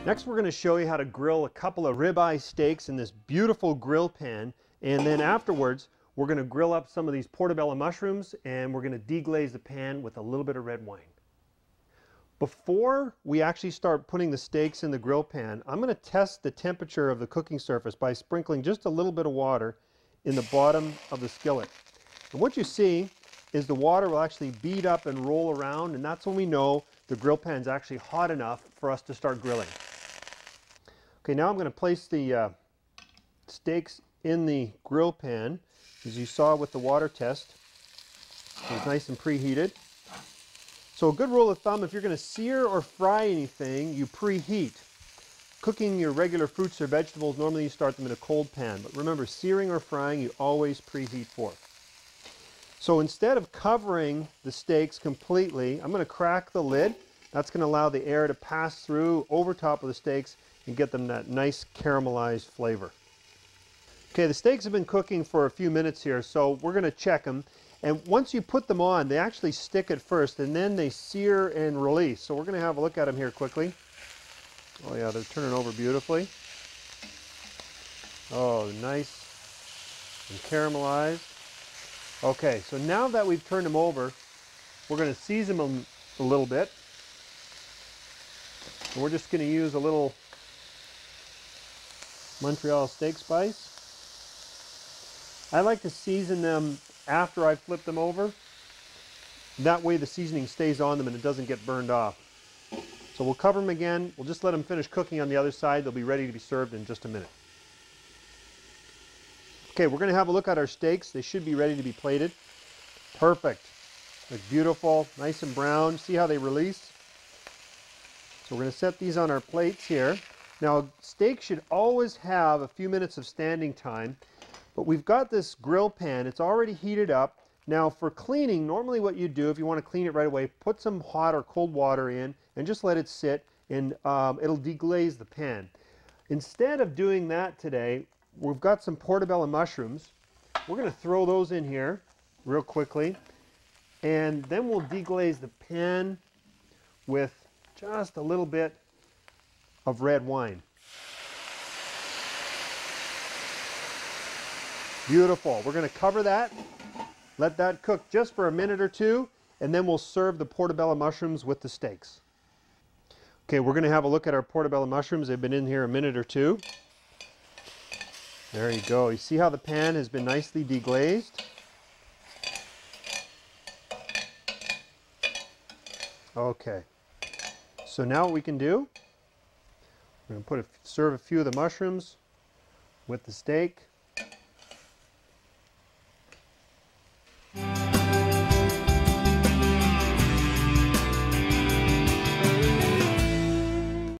Next, we're going to show you how to grill a couple of ribeye steaks in this beautiful grill pan, and then afterwards we're going to grill up some of these portobello mushrooms and we're going to deglaze the pan with a little bit of red wine. Before we actually start putting the steaks in the grill pan, I'm going to test the temperature of the cooking surface by sprinkling just a little bit of water in the bottom of the skillet. And what you see is the water will actually bead up and roll around, and that's when we know the grill pan is actually hot enough for us to start grilling. Okay, now I'm going to place the steaks in the grill pan. As you saw with the water test, it was nice and preheated. So a good rule of thumb, if you're going to sear or fry anything, you preheat. Cooking your regular fruits or vegetables, normally you start them in a cold pan. But remember, searing or frying, you always preheat for. So instead of covering the steaks completely, I'm going to crack the lid. That's going to allow the air to pass through over top of the steaks and get them that nice caramelized flavor. Okay, the steaks have been cooking for a few minutes here, so we're going to check them. And once you put them on, they actually stick at first, and then they sear and release. So we're going to have a look at them here quickly. Oh yeah, they're turning over beautifully. Oh, nice and caramelized. Okay, so now that we've turned them over, we're going to season them a little bit. And we're just going to use a little Montreal steak spice. I like to season them after I flip them over. That way the seasoning stays on them and it doesn't get burned off. So we'll cover them again. We'll just let them finish cooking on the other side. They'll be ready to be served in just a minute. Okay, we're going to have a look at our steaks. They should be ready to be plated. Perfect. Look beautiful, nice and brown. See how they release? So we're going to set these on our plates here. Now, steak should always have a few minutes of standing time, but we've got this grill pan. It's already heated up. Now, for cleaning, normally what you do, if you want to clean it right away, put some hot or cold water in and just let it sit, and it'll deglaze the pan. Instead of doing that today, we've got some portobello mushrooms. We're going to throw those in here real quickly, and then we'll deglaze the pan with just a little bit of red wine. Beautiful. We're going to cover that, let that cook just for a minute or two, and then we'll serve the portobello mushrooms with the steaks. Okay, we're going to have a look at our portobello mushrooms. They've been in here a minute or two. There you go. You see how the pan has been nicely deglazed? Okay. So now what we can do, we're going to serve a few of the mushrooms with the steak.